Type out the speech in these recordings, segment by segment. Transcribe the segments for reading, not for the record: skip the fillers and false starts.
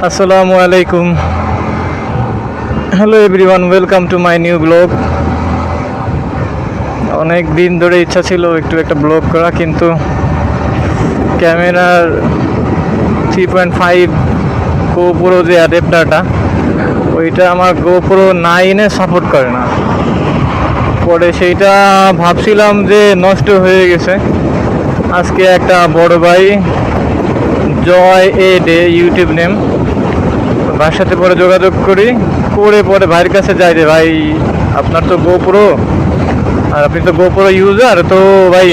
Assalamu alaikum. Hello everyone, welcome to my new vlog. অনেক দিন ধরে ইচ্ছা ছিল একটু একটা ব্লগ করা, কিন্তু ক্যামেরার 3.5 GoPro যে অ্যাডাপ্টারটা ওইটা আমার GoPro 9-এ সাপোর্ট করে না। পরে সেইটা ভাবছিলাম যে নষ্ট হয়ে গেছে। আজকে একটা বড় ভাই জয় এডে ইউটিউব নেম, ভাইয়ের সাথে পরে যোগাযোগ করে পরে ভাইয়ের কাছে যাই রে ভাই, আপনার তো GoPro আর আপনি তো GoPro ইউজার, তো ভাই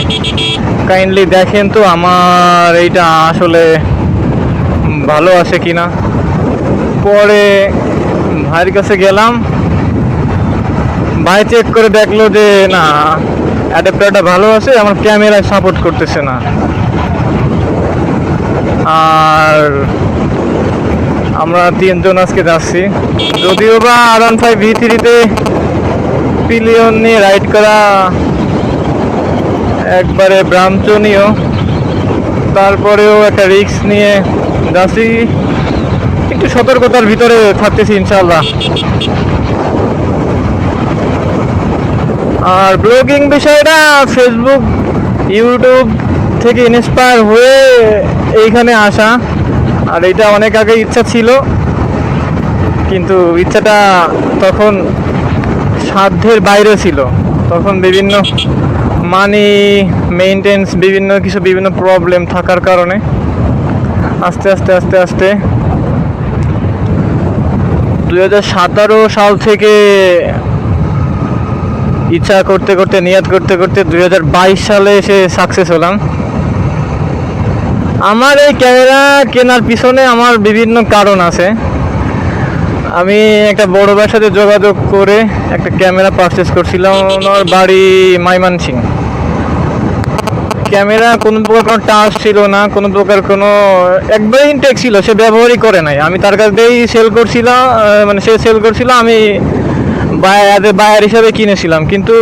কাইন্ডলি দেখেন তো আমার এইটা আসলে ভালো আছে কিনা। পরে ভাইয়ের কাছে গেলাম, ভাই চেক করে দেখলো যে না, অ্যাডাপ্টারটা ভালো আছে, আমার ক্যামেরায় সাপোর্ট করতেছে না। আর আমরা তিনজন আজকে যাচ্ছি, যদিও বা R15 V3-তে পিলিয়ন নিয়ে রাইড করা একবারে ব্রাহ্মণীয়, তারপরেও একটা রিস্ক নিয়ে যাচ্ছি, একটু সতর্কতার ভিতরে থাকতেছি ইনশাআল্লাহ। আর ব্লগিং বিষয়টা ফেসবুক ইউটিউব থেকে ইন্সপায়ার হয়ে এইখানে আসা, আর এটা অনেক আগে ইচ্ছা ছিল, কিন্তু ইচ্ছাটা তখন সাধ্যের বাইরে ছিল। তখন বিভিন্ন মানি মেইনটেন্স বিভিন্ন প্রবলেম থাকার কারণে আস্তে আস্তে 2017 সাল থেকে ইচ্ছা করতে নিয়াত করতে 2022 সালে এসে সাকসেস হলাম। আমার এই ক্যামেরা কেনার পিছনে আমার বিভিন্ন কারণ আছে। আমি একটা বড় ভাইয়ের সাথে যোগাযোগ করে একটা ক্যামেরা পারচেস করছিলাম, ওনার বাড়ি ময়মনসিংহ। ক্যামেরা কোনো প্রকার কোনো টাচ ছিল না, কোনো প্রকার কোনো একবারে ইনটেক ছিল, সে ব্যবহারই করে নাই। আমি তার কাছ দিয়েই সেল করছিলাম, মানে সে সেল করছিল, আমি বায়ার হিসাবে কিনেছিলাম। কিন্তু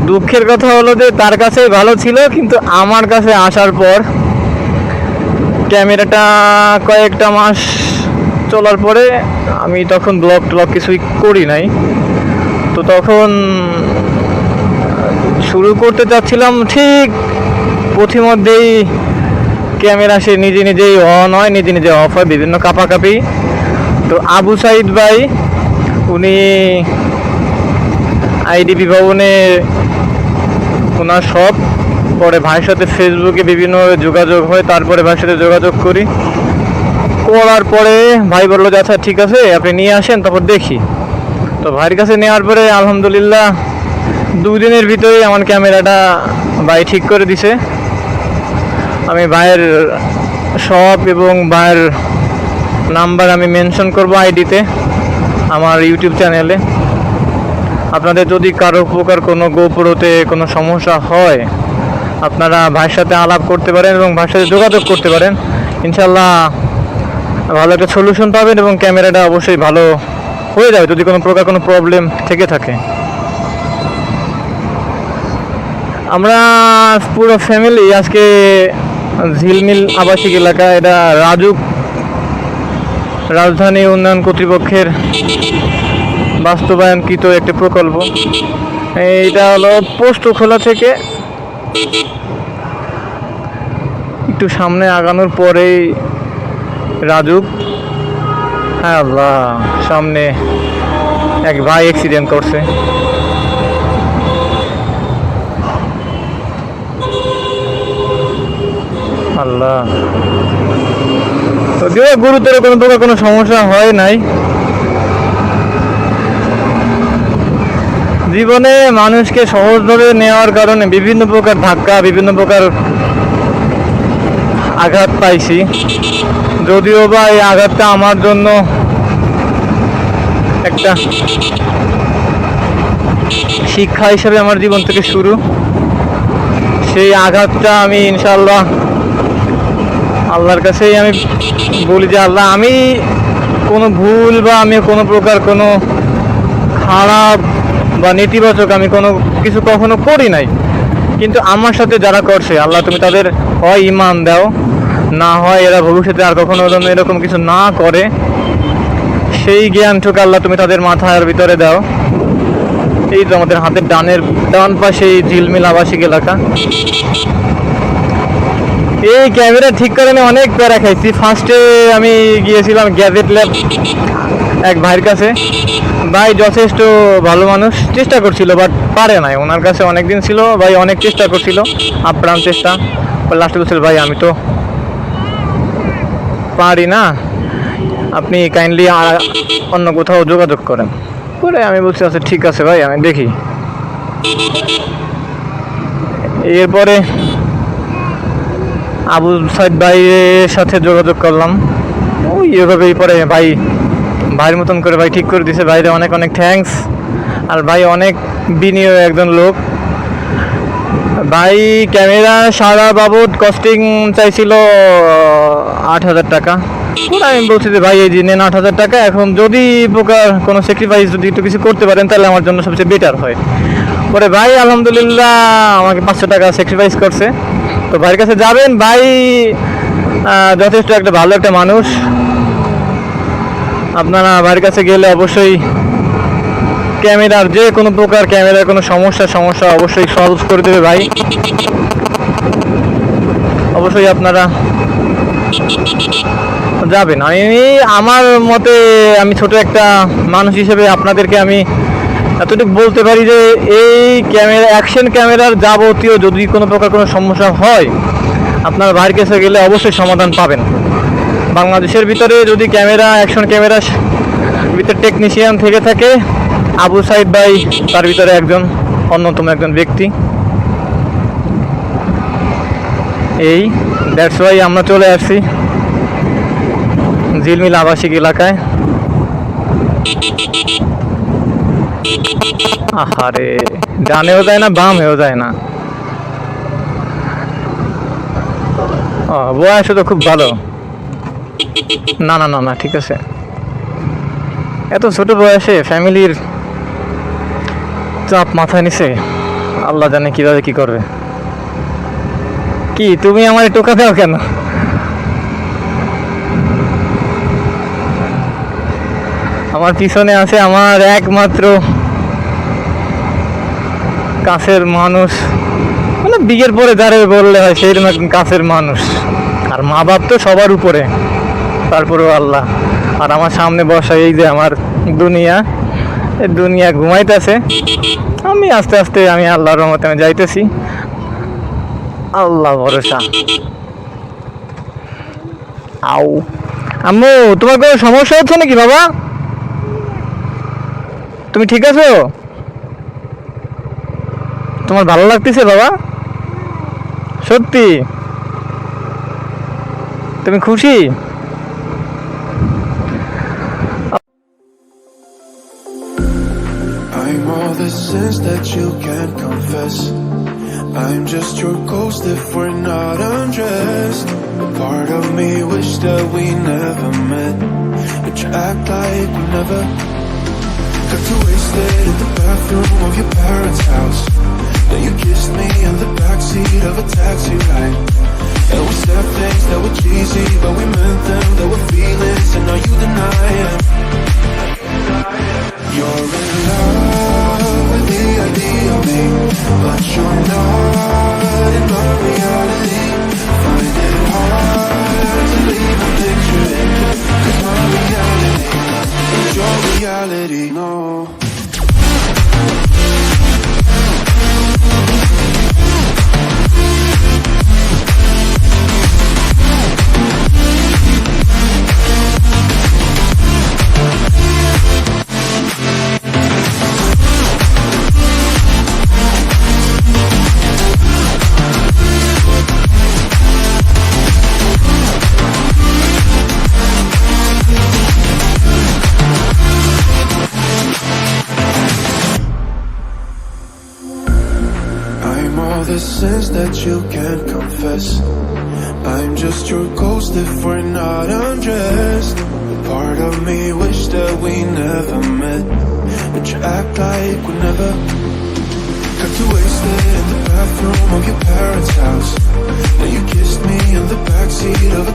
দুঃখের কথা হলো যে তার কাছে ভালো ছিল, কিন্তু আমার কাছে আসার পর ক্যামেরাটা কয়েকটা মাস চলার পরে আমি তখন ব্লগ কিছুই করি নাই। তো তখন শুরু করতে চাচ্ছিলাম, ঠিক পথিমধ্যেই ক্যামেরা সে নিজেই অন হয়, নিজে অফ হয়, বিভিন্ন কাপাকাপি। তো আবু সাইদ ভাই, উনি আইডিবি ভবনে ওনার সব। পরে ভাইয়ের সাথে ফেসবুকে বিভিন্নভাবে যোগাযোগ হয়, তারপরে ভাইয়ের সাথে যোগাযোগ করার পরে ভাই বললো যে আচ্ছা ঠিক আছে, আপনি নিয়ে আসেন, তারপর দেখি। তো ভাইয়ের কাছে নেওয়ার পরে আলহামদুলিল্লাহ 2 দিনের ভিতরেই আমার ক্যামেরাটা ভাই ঠিক করে দিছে। আমি ভাইয়ের শপ এবং ভাইয়ের নাম্বার আমি মেনশন করব আইডিতে, আমার ইউটিউব চ্যানেলে। আপনাদের যদি কারো প্রকার কোনো GoPro-তে কোনো সমস্যা হয়, আপনারা ভাইয়ের সাথে আলাপ করতে পারেন এবং ভাইয়ের সাথে যোগাযোগ করতে পারেন। ইনশাল্লাহ ভালো একটা সলিউশন পাবেন এবং ক্যামেরাটা অবশ্যই ভালো হয়ে যাবে যদি কোনো প্রকার কোনো প্রবলেম থেকে থাকে। আমরা পুরো ফ্যামিলি আজকে ঝিলমিল আবাসিক এলাকা, এটা রাজধানী উন্নয়ন কর্তৃপক্ষের বাস্তবায়নকৃত একটি প্রকল্প। এইটা হলো পোস্তখোলা থেকে একটু সামনে আগানোর পরেই রাজুক। হ্যাঁ আল্লাহ, সামনে এক ভাই অ্যাক্সিডেন্ট করছে। আল্লাহ, যদিও গুরুতর কোনো প্রকার কোনো সমস্যা হয় নাই। জীবনে মানুষকে সহজভাবে নেওয়ার কারণে বিভিন্ন প্রকার ধাক্কা, বিভিন্ন প্রকার আঘাত পাইছি, যদিও বা এই আঘাতটা আমার জন্য একটা শিক্ষা হিসেবে আমার জীবন থেকে শুরু। সেই আঘাতটা আমি ইনশাআল্লাহ আল্লাহর কাছেই আমি বলি যে আল্লাহ, আমি কোনো ভুল বা আমি কোনো প্রকার কোনো খারাপ বা নেতিবাচক আমি কোনো কিছু কখনো করি নাই, কিন্তু আমার সাথে যারা করছে আল্লাহ তুমি তাদের হয় ইমান দাও, না হয়, এরা ভবিষ্যতে আর কখনো যেন এরকম কিছু না করে, সেই জ্ঞানটুকু আল্লাহ তুমি তাদের মাথার ভিতরে দাও। এই তো আমাদের হাতের ডান পাশে এই ঝিলমিল আবাসিক এলাকা। এই ক্যামেরা ঠিক করে অনেক প্যারা খাইছি। ফার্স্টে আমি গিয়েছিলাম গ্যাজেট ল্যাব এক ভাইয়ের কাছে। ভাই যথেষ্ট ভালো মানুষ, চেষ্টা করছিল বাট পারে নাই। ওনার কাছে অনেক দিন ছিল, ভাই অনেক চেষ্টা করছিল, আপ্রাণ চেষ্টা। লাস্টে বলছিল ভাই আমি তো পারি না, আপনি কাইন্ডলি অন্য কোথাও যোগাযোগ করেন। পরে আমি বলছি আচ্ছা ঠিক আছে ভাই, আমি দেখি। এরপরে আবু সাইদ ভাইয়ের সাথে যোগাযোগ করলাম। ওই এভাবেই পরে ভাইয়ের মতন করে ভাই ঠিক করে দিছে। ভাইরে অনেক অনেক থ্যাঙ্কস। আর ভাই অনেক বিনিয়োগ একজন লোক। ভাই ক্যামেরা সারা বাবদ কস্টিং চাইছিল 8,000 টাকা। আমি বলছি যে ভাই এই যে নেন 8,000 টাকা, এখন যদি প্রকার কোনো স্যাক্রিফাইস যদি একটু কিছু করতে পারেন তাহলে আমার জন্য সবচেয়ে বেটার হয়। পরে ভাই আলহামদুলিল্লাহ আমাকে 500 টাকা স্যাক্রিফাইস করছে। তো ভাইয়ের কাছে যাবেন, ভাই যথেষ্ট একটা ভালো একটা মানুষ। আপনারা ভাইয়ের কাছে গেলে অবশ্যই ক্যামেরার যে কোনো প্রকার ক্যামেরার কোনো সমস্যা অবশ্যই সলভ করে দেবে ভাই। অবশ্যই আপনারা যাবেন। আমার মতে আমি ছোট একটা মানুষ হিসেবে আপনাদেরকে আমি এতটুকু বলতে পারি যে এই অ্যাকশন ক্যামেরার যাবতীয় যদি কোনো প্রকার কোনো সমস্যা হয়, আপনার ভাইয়ের কাছে গেলে অবশ্যই সমাধান পাবেন। বাংলাদেশের ভিতরে যদি অ্যাকশন ক্যামেরা ভিতরে টেকনিশিয়ান থেকে থাকে, আবু সাইদ ভাই তার ভিতরে অন্যতম একজন ব্যক্তি। এই দ্যাটস ওয়াই আমরা চলে আসছি ঝিলমিল আবাসিক এলাকায়। আহারে, ডানেও যায় না বামেও যায় না। বয়স তো খুব ভালো। না না না না ঠিক আছে। এত ছোট বয়সে ফ্যামিলির চাপ মাথায় নিছে, আল্লাহ জানে কিভাবে কি করবে। কি তুমি আমার টোকা দাও কেন? আমার পিছনে আছে আমার একমাত্র কাছের মানুষ, মানে বিয়ের পরে যারা বললে হয় সেই রকম কাছের মানুষ। আর মা বাপ তো সবার উপরে, তারপরেও আল্লাহ। আর আমার সামনে বসা এই যে আমার দুনিয়া ঘুমাইতেছে। আমি আস্তে আস্তে আমি আল্লাহর রহমতে আমি যাইতেছি, আল্লাহ ভরসা। আও আম্মু, তোমার কোনো সমস্যা হচ্ছে নাকি বাবা? তুমি ঠিক আছো? তোমার ভালো লাগতেছে বাবা? সত্যি তুমি খুশি? I'm all the sins that you can't confess. I'm just your ghost if we're not undressed. A part of me wish that we never met, but you act like we never. Got too wasted in the bathroom of your parents' house. Then you kissed me in the backseat of a taxi ride. And we said things that were cheesy, but we meant them. There were feelings, and now you deny it. You're in love with the idea of me, but you're not in my reality. Find it hard to leave a picture in, 'cause my reality is your reality, no. The sins that you can't confess. I'm just your ghost if we're not undressed. A part of me wish that we never met, but you act like we never. Got too wasted in the bathroom of your parents' house. Then you kissed me in the backseat of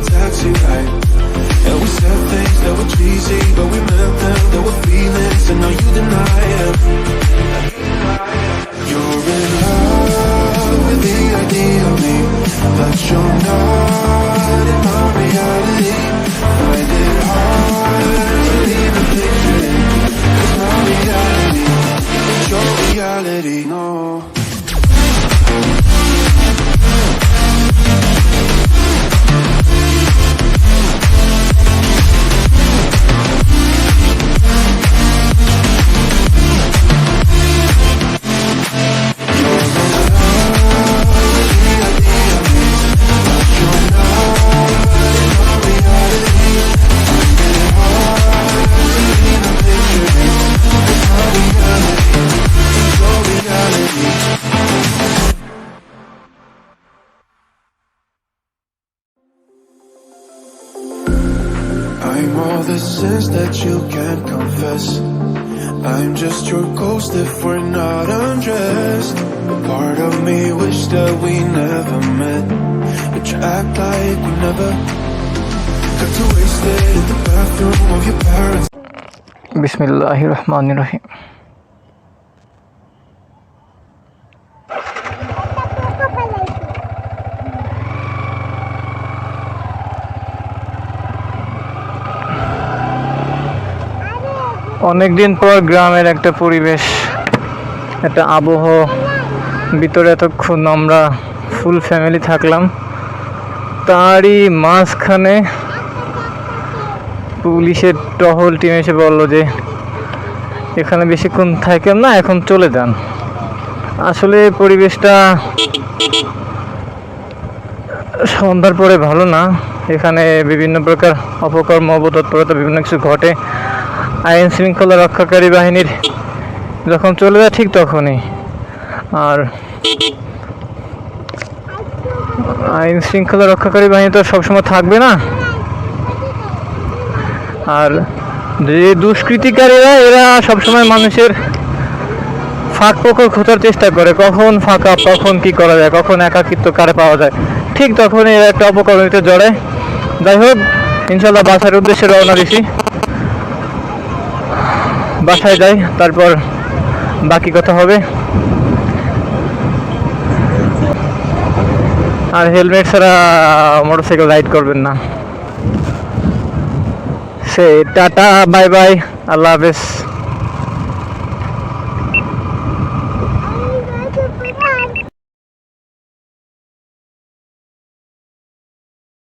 know the sins that you can't confess. I'm just your ghost if we're not undressed. A part of me wish that we never met, but you act like we never. Got too wasted in the bathroom of your parents. বিসমিল্লাহির রহমানির রহিম। অনেকদিন পর গ্রামের একটা পরিবেশ, একটা আবহ, ভিতরে এতক্ষণ আমরা ফুল ফ্যামিলি থাকলাম, তারই মাঝখানে পুলিশের টহল টিম এসে বললো যে এখানে বেশিক্ষণ থাকেন না, এখন চলে যান। আসলে পরিবেশটা সন্ধ্যার পরে ভালো না, এখানে বিভিন্ন প্রকার অপকর্ম অবতৎপরতা বিভিন্ন কিছু ঘটে। আইন শৃঙ্খলা রক্ষাকারী বাহিনীর যখন চলে যায় ঠিক তখনই, আর আইন শৃঙ্খলা রক্ষাকারী বাহিনী তো সবসময় থাকবে না। আর যে দুষ্কৃতিকারীরা এরা সবসময় মানুষের ফাঁক ফোকর খোঁজার চেষ্টা করে, কখন ফাঁকা, কখন কি করা যায়, কখন একাকিত্ব কারে পাওয়া যায়, ঠিক তখনই এরা একটা অপকর্মীতে জড়ায়। যাই হোক, ইনশাল্লাহ বাসার উদ্দেশ্যে রওনা দিছি, বাসায় যাই, তারপর বাকি কথা হবে। আর হেলমেট ছাড়া মোটরসাইকেল রাইড করবেন না। সে টাটা, বাই বাই, আল্লাহ হাফেজ।